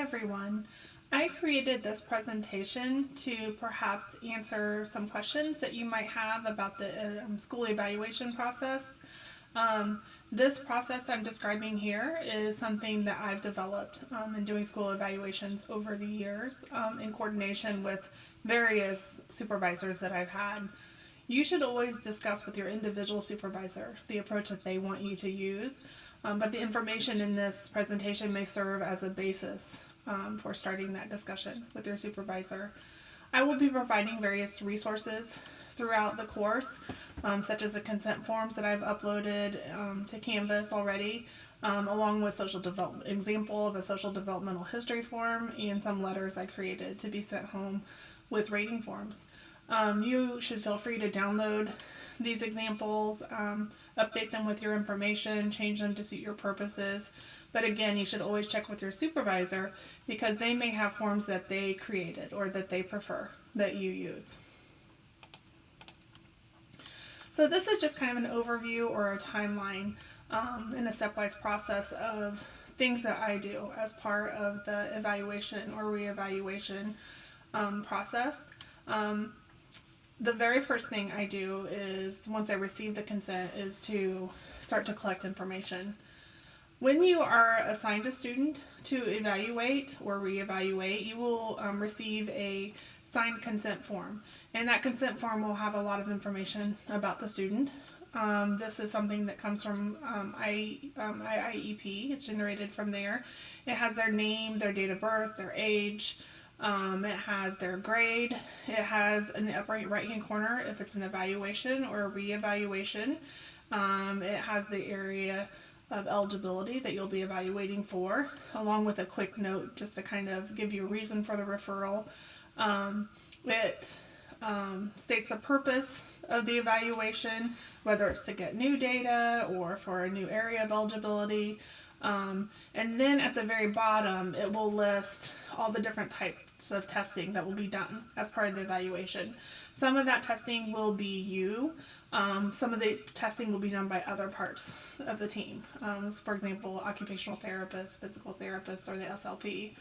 everyone. I created this presentation to perhaps answer some questions that you might have about the school evaluation process. This process I'm describing here is something that I've developed in doing school evaluations over the years in coordination with various supervisors that I've had. You should always discuss with your individual supervisor the approach that they want you to use, but the information in this presentation may serve as a basis for starting that discussion with your supervisor. I will be providing various resources throughout the course, such as the consent forms that I've uploaded to Canvas already, along with example of a social developmental history form and some letters I created to be sent home with rating forms. You should feel free to download these examples, update them with your information, change them to suit your purposes. But again, you should always check with your supervisor because they may have forms that they created or that they prefer that you use. So this is just kind of an overview or a timeline in a stepwise process of things that I do as part of the evaluation or reevaluation process. The very first thing I do is, once I receive the consent, is to start to collect information. When you are assigned a student to evaluate or reevaluate, you will receive a signed consent form, and that consent form will have a lot of information about the student. This is something that comes from IEP. It's generated from there. It has their name, their date of birth, their age. It has their grade. It has in the upper right hand corner if it's an evaluation or a reevaluation. It has the area of eligibility that you'll be evaluating for, along with a quick note just to kind of give you a reason for the referral. It states the purpose of the evaluation, whether it's to get new data or for a new area of eligibility. And then at the very bottom, it will list all the different types of testing that will be done as part of the evaluation. Some of that testing will be you. Some of the testing will be done by other parts of the team. For example, occupational therapists, physical therapists, or the SLP.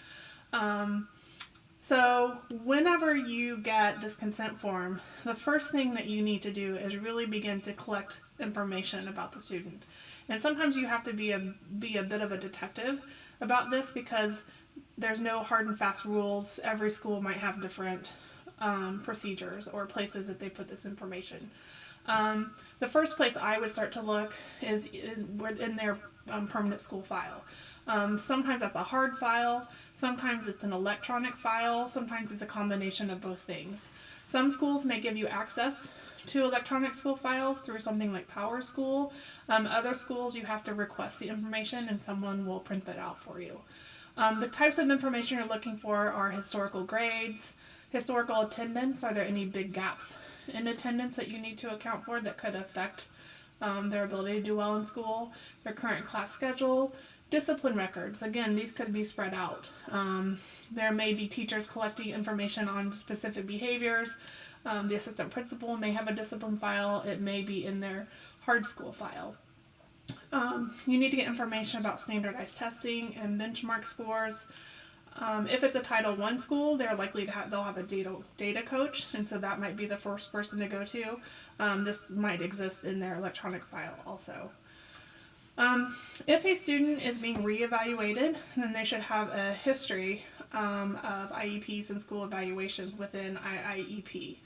So whenever you get this consent form, the first thing that you need to do is really begin to collect information about the student. And sometimes you have to be a bit of a detective about this because there's no hard and fast rules. Every school might have different procedures or places that they put this information. The first place I would start to look is in their permanent school file. Sometimes that's a hard file, sometimes it's an electronic file, sometimes it's a combination of both things. Some schools may give you access to electronic school files through something like PowerSchool. Other schools you have to request the information and someone will print that out for you. The types of information you're looking for are historical grades, historical attendance. Are there any big gaps in attendance that you need to account for that could affect their ability to do well in school? Their current class schedule, discipline records. Again, these could be spread out. There may be teachers collecting information on specific behaviors. The assistant principal may have a discipline file. It may be in their hard school file. You need to get information about standardized testing and benchmark scores. If it's a Title I school, they're likely to they'll have a data coach, and so that might be the first person to go to. This might exist in their electronic file also. If a student is being reevaluated, then they should have a history of IEPs and school evaluations within IIEP.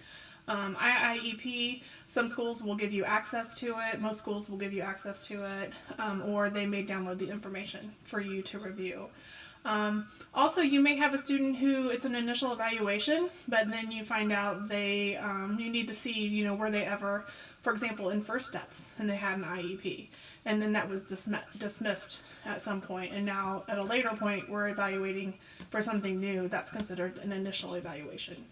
IIEP, some schools will give you access to it, most schools will give you access to it, or they may download the information for you to review. Also, you may have a student who it's an initial evaluation, but then you find out you need to see, were they ever, for example, in First Steps and they had an IEP, and then that was dismissed at some point, and now at a later point we're evaluating for something new. That's considered an initial evaluation.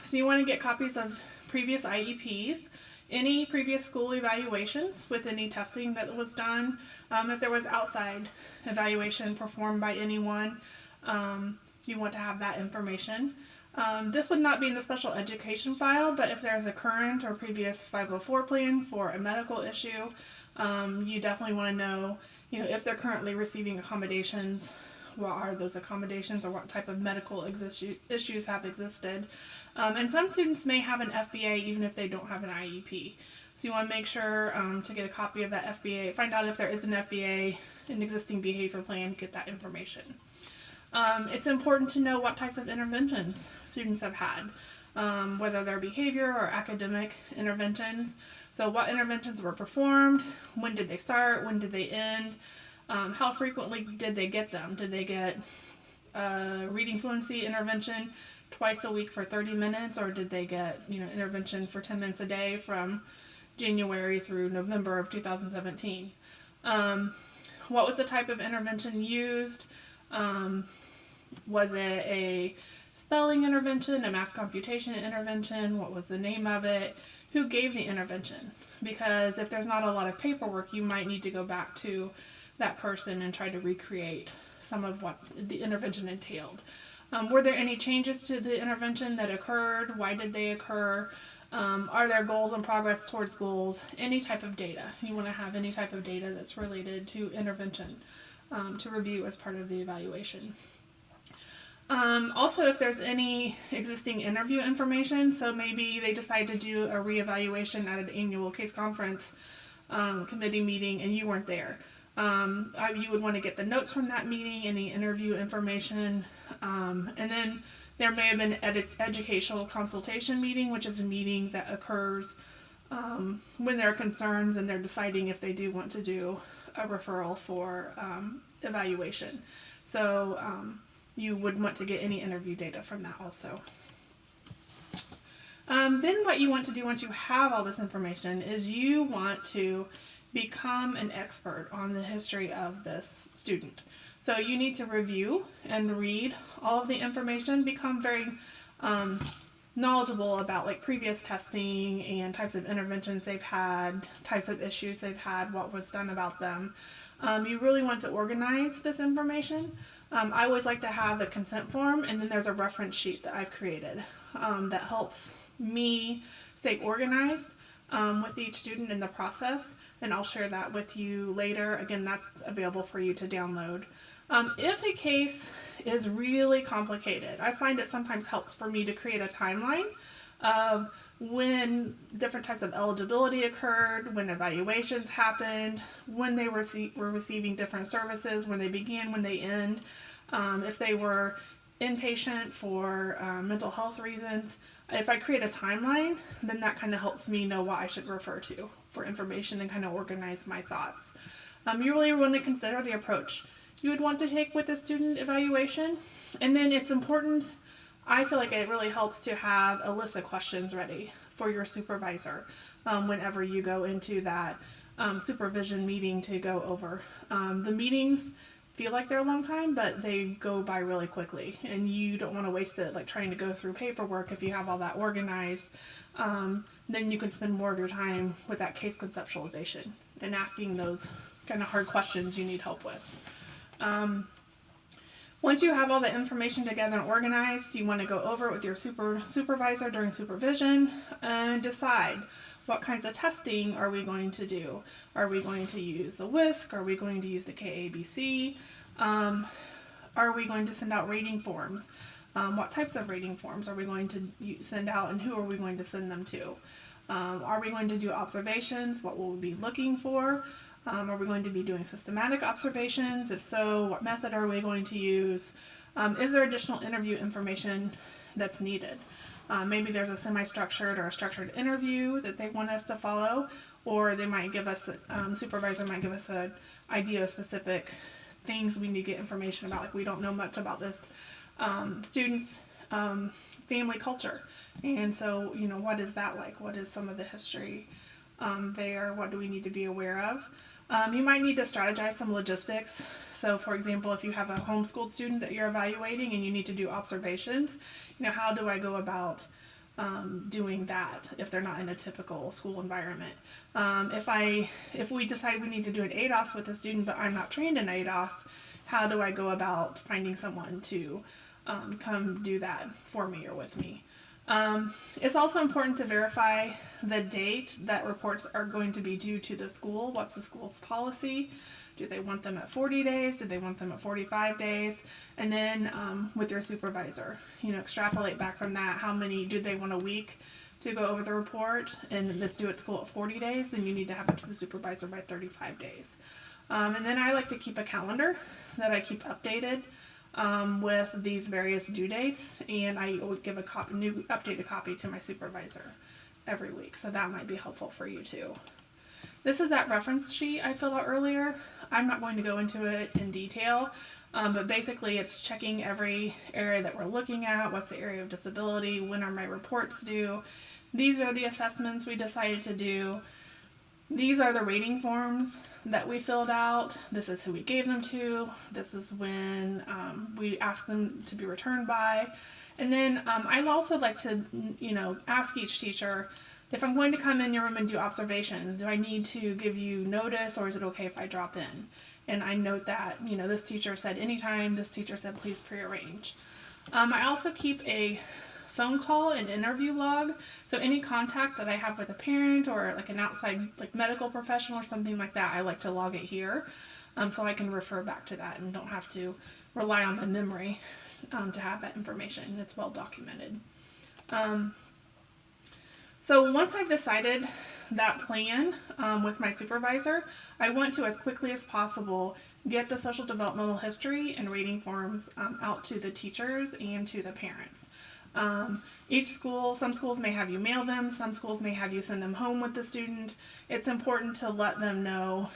So you want to get copies of previous IEPs, any previous school evaluations with any testing that was done. If there was outside evaluation performed by anyone, you want to have that information. This would not be in the special education file, but if there's a current or previous 504 plan for a medical issue, you definitely want to know, if they're currently receiving accommodations, what are those accommodations, or what type of medical issues have existed. And some students may have an FBA even if they don't have an IEP. So you want to make sure to get a copy of that FBA, find out if there is an FBA, an existing behavior plan, get that information. It's important to know what types of interventions students have had, whether they're behavior or academic interventions. So what interventions were performed, when did they start, when did they end, how frequently did they get them? Did they get reading fluency intervention twice a week for 30 minutes, or did they get intervention for 10 minutes a day from January through November of 2017? What was the type of intervention used? Was it a spelling intervention, a math computation intervention? What was the name of it? Who gave the intervention? Because if there's not a lot of paperwork, you might need to go back to that person and try to recreate some of what the intervention entailed. Were there any changes to the intervention that occurred? Why did they occur? Are there goals and progress towards goals? Any type of data. You want to have any type of data that's related to intervention to review as part of the evaluation. Also, if there's any existing interview information, so maybe they decide to do a reevaluation at an annual case conference committee meeting and you weren't there. You would want to get the notes from that meeting, any interview information, and then there may have been an educational consultation meeting, which is a meeting that occurs when there are concerns and they're deciding if they do want to do a referral for evaluation. So you would want to get any interview data from that also. Then what you want to do once you have all this information is you want to become an expert on the history of this student. So you need to review and read all of the information, become very knowledgeable about like previous testing and types of interventions they've had, types of issues they've had, what was done about them. You really want to organize this information. I always like to have a consent form, and then there's a reference sheet that I've created that helps me stay organized with each student in the process, and I'll share that with you later. Again, that's available for you to download. If a case is really complicated, I find it sometimes helps for me to create a timeline of when different types of eligibility occurred, when evaluations happened, when they were receiving different services, when they began, when they end, if they were inpatient for mental health reasons. If I create a timeline, then that kind of helps me know what I should refer to for information and kind of organize my thoughts. You really want to consider the approach you would want to take with the student evaluation. And then it's important, I feel like it really helps to have a list of questions ready for your supervisor whenever you go into that supervision meeting to go over. The meetings feel like they're a long time, but they go by really quickly, and you don't want to waste it like trying to go through paperwork. If you have all that organized, then you can spend more of your time with that case conceptualization and asking those kind of hard questions you need help with. Once you have all the information together and organized, you want to go over it with your supervisor during supervision and decide what kinds of testing are we going to do. Are we going to use the WISC? Are we going to use the KABC? Are we going to send out rating forms? What types of rating forms are we going to send out, and who are we going to send them to? Are we going to do observations? What will we be looking for? Are we going to be doing systematic observations? If so, what method are we going to use? Is there additional interview information that's needed? Maybe there's a semi-structured or a structured interview that they want us to follow, or they might give us, the supervisor might give us an idea of specific things we need to get information about. Like, we don't know much about this student's family culture. And so, what is that like? What is some of the history there? What do we need to be aware of? You might need to strategize some logistics. So, for example, if you have a homeschooled student that you're evaluating and you need to do observations, how do I go about doing that if they're not in a typical school environment? If we decide we need to do an ADOS with a student, but I'm not trained in ADOS, how do I go about finding someone to come do that for me or with me? It's also important to verify the date that reports are going to be due to the school. What's the school's policy? Do they want them at 40 days? Do they want them at 45 days? And then with your supervisor, extrapolate back from that. How many do they want a week to go over the report? And let's do it at school at 40 days. Then you need to have it to the supervisor by 35 days. And then I like to keep a calendar that I keep updated with these various due dates, and I would give a new updated copy to my supervisor every week. So that might be helpful for you too. This is that reference sheet I filled out earlier. I'm not going to go into it in detail, but basically it's checking every area that we're looking at. What's the area of disability? When are my reports due? These are the assessments we decided to do. These are the rating forms that we filled out. This is who we gave them to. This is when we asked them to be returned by. And then I'd also like to, ask each teacher, if I'm going to come in your room and do observations, do I need to give you notice, or is it okay if I drop in? And I note that, this teacher said anytime, this teacher said please prearrange. I also keep a phone call and interview log. So any contact that I have with a parent or like an outside medical professional or something like that, I like to log it here so I can refer back to that and don't have to rely on my memory to have that information. It's well documented. So once I've decided that plan with my supervisor, I want to, as quickly as possible, get the social developmental history and rating forms out to the teachers and to the parents. Each school, some schools may have you mail them, some schools may have you send them home with the student. It's important to let them know,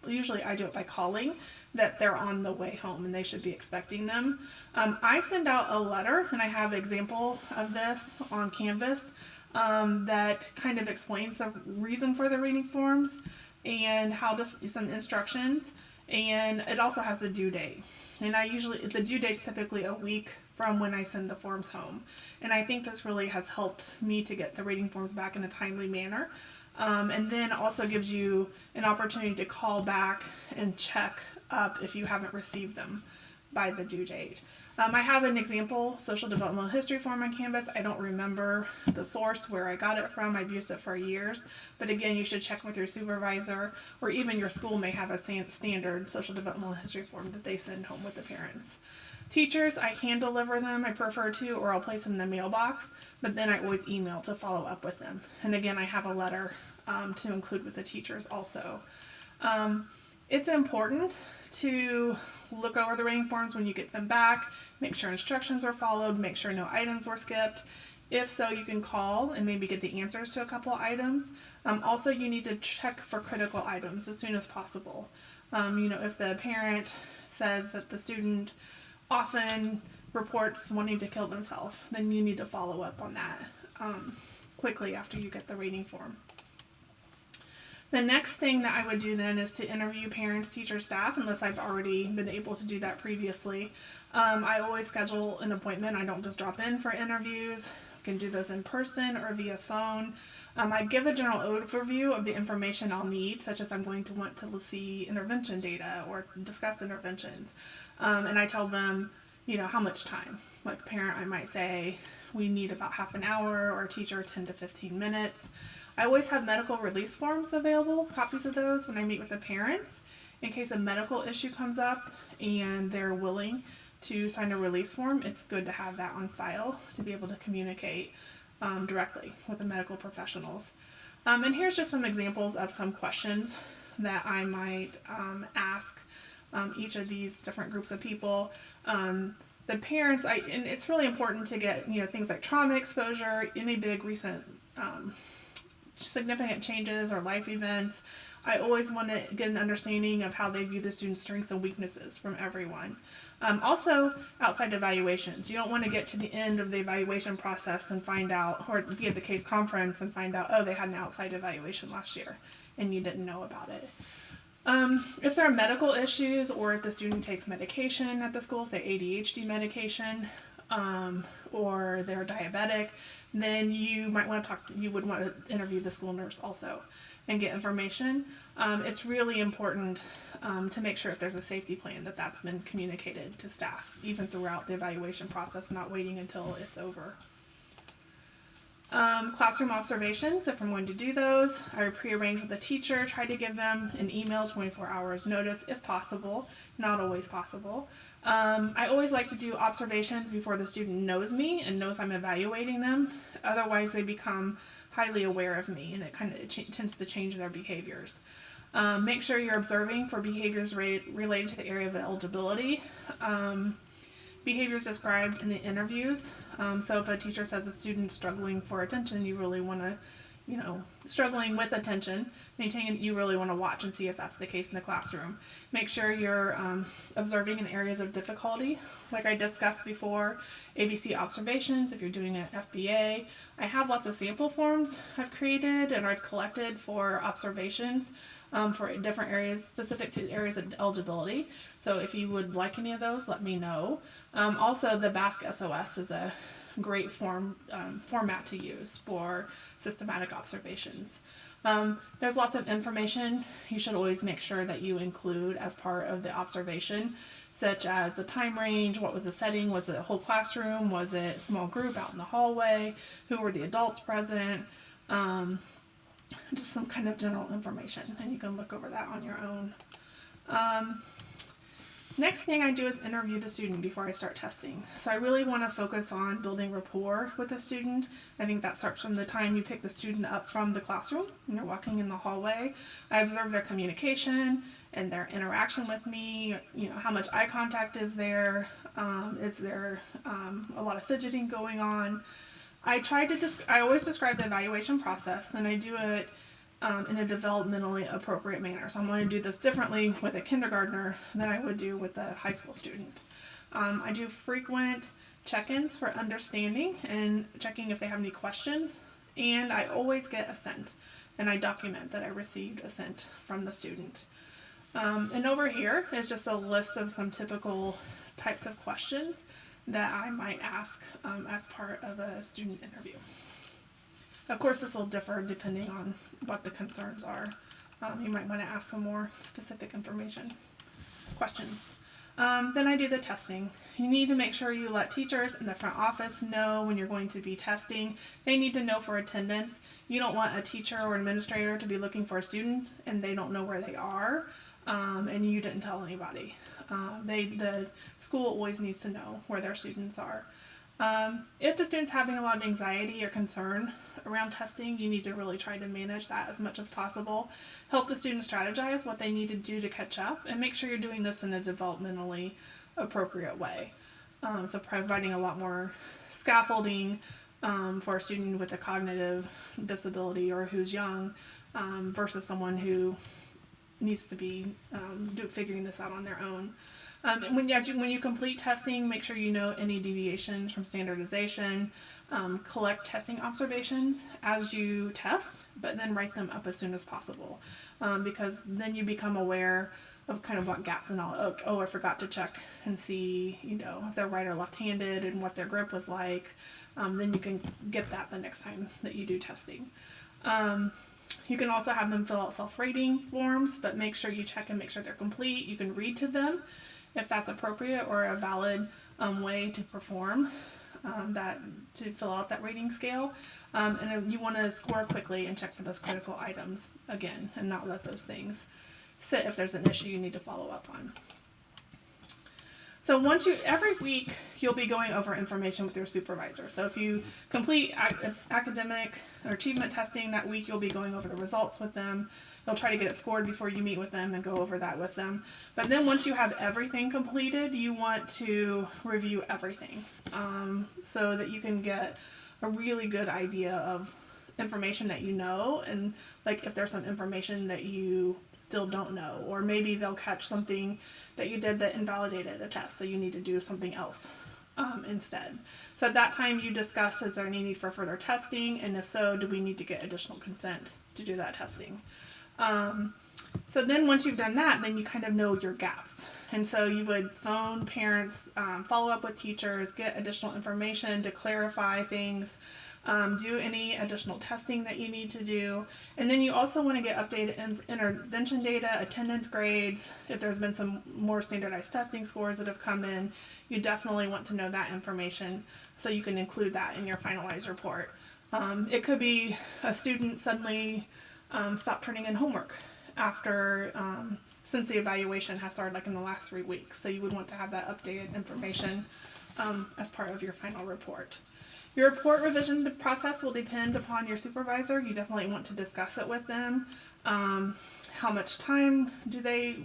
usually I do it by calling, that they're on the way home and they should be expecting them. I send out a letter, and I have an example of this on Canvas that kind of explains the reason for the rating forms and how to, some instructions, and it also has a due date. And the due date's typically a week from when I send the forms home. And I think this really has helped me to get the rating forms back in a timely manner. And then also gives you an opportunity to call back and check up if you haven't received them by the due date. I have an example social developmental history form on Canvas. I don't remember the source where I got it from. I've used it for years. But again, you should check with your supervisor, or even your school may have a standard social developmental history form that they send home with the parents. Teachers, I hand deliver them, I prefer to, or I'll place them in the mailbox, but then I always email to follow up with them. And again, I have a letter to include with the teachers also. It's important to look over the rating forms when you get them back, make sure instructions are followed, make sure no items were skipped. If so, you can call and maybe get the answers to a couple items. Also, you need to check for critical items as soon as possible. If the parent says that the student often reports wanting to kill themselves, then you need to follow up on that quickly after you get the rating form. The next thing that I would do then is to interview parents, teachers, staff, unless I've already been able to do that previously. I always schedule an appointment. I don't just drop in for interviews. I can do those in person or via phone. I give a general overview of the information I'll need, such as I'm going to want to see intervention data or discuss interventions. And I tell them, how much time. Like a parent, I might say, we need about half an hour, or a teacher 10 to 15 minutes. I always have medical release forms available, copies of those when I meet with the parents, in case a medical issue comes up and they're willing to sign a release form. It's good to have that on file to be able to communicate directly with the medical professionals. And here's just some examples of some questions that I might ask each of these different groups of people. The parents, and it's really important to get things like trauma exposure, any big recent significant changes or life events. I always want to get an understanding of how they view the student's strengths and weaknesses from everyone. Also, outside evaluations. You don't want to get to the end of the evaluation process and find out, or be at the case conference and find out, oh, they had an outside evaluation last year and you didn't know about it. If there are medical issues, or if the student takes medication at the school, say ADHD medication, or they're diabetic, then you would want to interview the school nurse also and get information. It's really important to make sure if there's a safety plan that's been communicated to staff, even throughout the evaluation process, not waiting until it's over. Classroom observations, if I'm going to do those, I pre-arrange with the teacher, try to give them an email 24 hours notice if possible, not always possible. I always like to do observations before the student knows me and knows I'm evaluating them. Otherwise, they become highly aware of me, and it kind of tends to change their behaviors. Make sure you're observing for behaviors related to the area of eligibility. Behaviors described in the interviews. So if a teacher says a student's struggling for attention, you really want to, struggling with attention, you really want to watch and see if that's the case in the classroom. Make sure you're observing in areas of difficulty. Like I discussed before, ABC observations, if you're doing an FBA. I have lots of sample forms I've created and I've collected for observations. For different areas, specific to areas of eligibility. So if you would like any of those, let me know. Also, the Basque SOS is a great format to use for systematic observations. There's lots of information you should always make sure that you include as part of the observation, such as the time range, what was the setting, was it a whole classroom, was it a small group out in the hallway, who were the adults present, just some kind of general information, and you can look over that on your own. Next thing I do is interview the student before I start testing. So I really want to focus on building rapport with the student. I think that starts from the time you pick the student up from the classroom and you're walking in the hallway. I observe their communication and their interaction with me, how much eye contact is there a lot of fidgeting going on. I always describe the evaluation process, and I do it in a developmentally appropriate manner. So I'm going to do this differently with a kindergartner than I would do with a high school student. I do frequent check-ins for understanding and checking if they have any questions, and I always get assent, and I document that I received assent from the student. And over here is just a list of some typical types of questions that I might ask as part of a student interview. Of course, this will differ depending on what the concerns are. You might want to ask some more specific questions. Then I do the testing. You need to make sure you let teachers in the front office know when you're going to be testing. They need to know for attendance. You don't want a teacher or administrator to be looking for a student and they don't know where they are, and you didn't tell anybody. The school always needs to know where their students are. If the student's having a lot of anxiety or concern around testing, you need to really try to manage that as much as possible. Help the student strategize what they need to do to catch up, and make sure you're doing this in a developmentally appropriate way. So providing a lot more scaffolding for a student with a cognitive disability or who's young versus someone who needs to be figuring this out on their own. When you complete testing, make sure you note any deviations from standardization. Collect testing observations as you test, but then write them up as soon as possible, because then you become aware of kind of what gaps and all. Oh, I forgot to check and see, if they're right or left-handed and what their grip was like. Then you can get that the next time that you do testing. You can also have them fill out self-rating forms, but make sure you check and make sure they're complete. You can read to them if that's appropriate or a valid way to perform to fill out that rating scale. And you want to score quickly and check for those critical items again, and not let those things sit if there's an issue you need to follow up on. So every week you'll be going over information with your supervisor. So if you complete academic or achievement testing that week, you'll be going over the results with them. You'll try to get it scored before you meet with them and go over that with them. But then once you have everything completed, you want to review everything so that you can get a really good idea of information that you know, and like if there's some information that you still don't know, or maybe they'll catch something that you did that invalidated a test, so you need to do something else instead. So at that time you discuss, is there any need for further testing, and if so, do we need to get additional consent to do that testing? So then once you've done that, then you kind of know your gaps, and so you would phone parents, follow up with teachers, get additional information to clarify things, do any additional testing that you need to do. And then you also want to get updated intervention data, attendance grades. If there's been some more standardized testing scores that have come in, you definitely want to know that information so you can include that in your finalized report. It could be a student suddenly stopped turning in homework after since the evaluation has started, like in the last 3 weeks. So you would want to have that updated information as part of your final report. Your report revision process will depend upon your supervisor. You definitely want to discuss it with them. How much time do they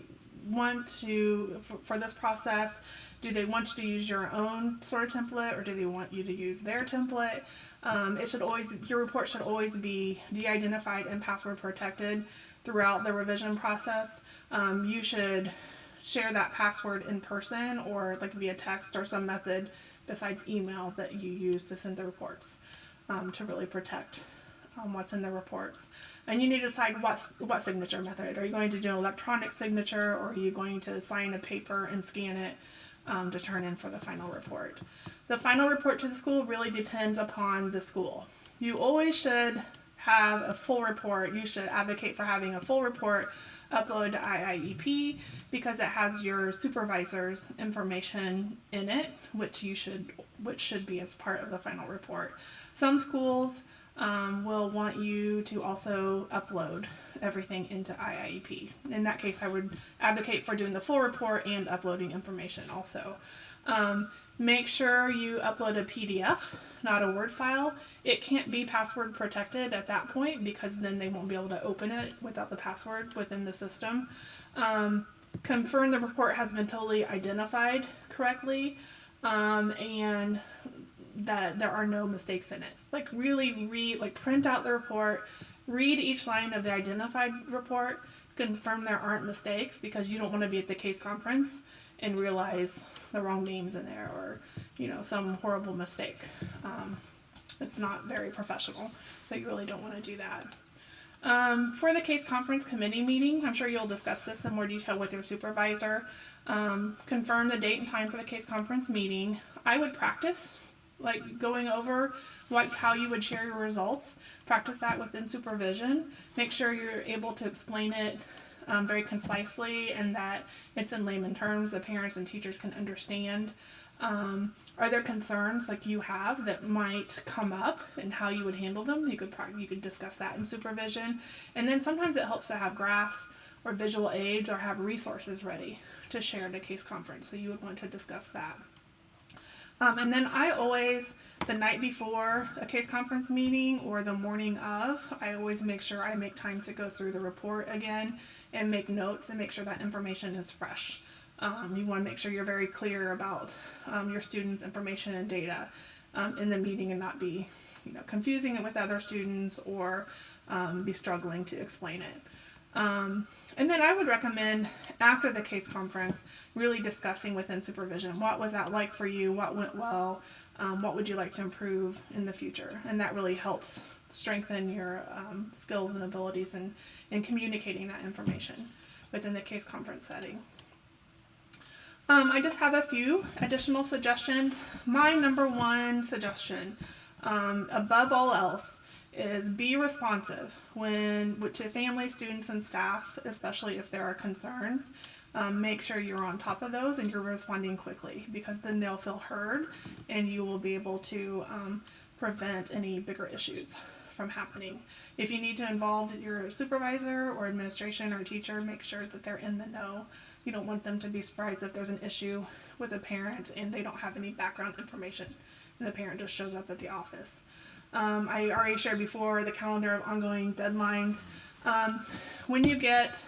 want to for this process? Do they want you to use your own sort of template, or do they want you to use their template? Your report should always be de-identified and password protected throughout the revision process. You should share that password in person or like via text or some method besides email that you use to send the reports to really protect what's in the reports. And you need to decide what signature method. Are you going to do an electronic signature, or are you going to sign a paper and scan it to turn in for the final report? The final report to the school really depends upon the school. You always should have a full report. You should advocate for having a full report uploaded to IIEP because it has your supervisor's information in it, which should be as part of the final report. Some schools will want you to also upload everything into IIEP. In that case, I would advocate for doing the full report and uploading information also. Make sure you upload a PDF, not a Word file. It can't be password protected at that point because then they won't be able to open it without the password within the system. Confirm the report has been totally identified correctly and that there are no mistakes in it. Like really print out the report, read each line of the identified report, confirm there aren't mistakes because you don't want to be at the case conference and realize the wrong names in there or, some horrible mistake. It's not very professional, so you really don't want to do that. For the case conference committee meeting, I'm sure you'll discuss this in more detail with your supervisor. Confirm the date and time for the case conference meeting. I would practice going over how you would share your results. Practice that within supervision. Make sure you're able to explain it very concisely and that it's in layman terms that parents and teachers can understand. Are there concerns you have that might come up and how you would handle them? You could discuss that in supervision. And then sometimes it helps to have graphs or visual aids or have resources ready to share at a case conference. So you would want to discuss that. And then I always, the night before a case conference meeting or the morning of, I always make sure I make time to go through the report again and make notes and make sure that information is fresh. You want to make sure you're very clear about your students' information and data in the meeting and not be confusing it with other students or be struggling to explain it. And then I would recommend after the case conference really discussing within supervision, what was that like for you, what went well, what would you like to improve in the future, and that really helps strengthen your skills and abilities in communicating that information within the case conference setting. I just have a few additional suggestions. My number one suggestion, above all else, is be responsive to families, students, and staff, especially if there are concerns. Make sure you're on top of those and you're responding quickly because then they'll feel heard and you will be able to prevent any bigger issues from happening. If you need to involve your supervisor or administration or teacher, make sure that they're in the know. You don't want them to be surprised if there's an issue with a parent and they don't have any background information and the parent just shows up at the office. I already shared before the calendar of ongoing deadlines. When you get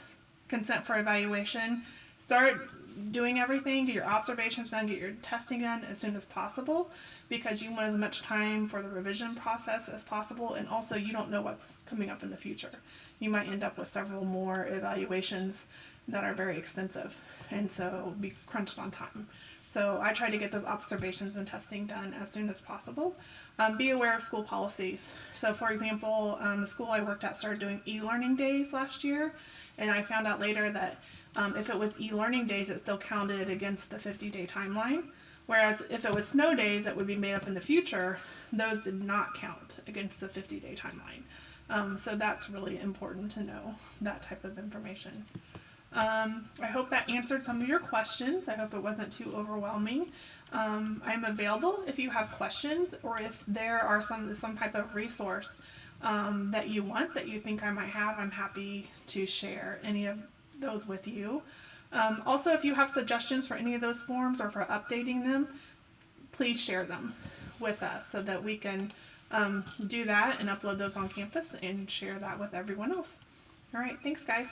consent for evaluation, start doing everything, get your observations done, get your testing done as soon as possible because you want as much time for the revision process as possible, and also you don't know what's coming up in the future. You might end up with several more evaluations that are very extensive and so be crunched on time. So I try to get those observations and testing done as soon as possible. Be aware of school policies. So for example, the school I worked at started doing e-learning days last year, and I found out later that if it was e-learning days, it still counted against the 50-day timeline, whereas if it was snow days that would be made up in the future, those did not count against the 50-day timeline. So that's really important to know that type of information. I hope that answered some of your questions. I hope it wasn't too overwhelming. I'm available if you have questions, or if there are some type of resource that you want, that you think I might have. I'm happy to share any of those with you. Also, if you have suggestions for any of those forms or for updating them, please share them with us so that we can do that and upload those on campus and share that with everyone else. All right, thanks guys.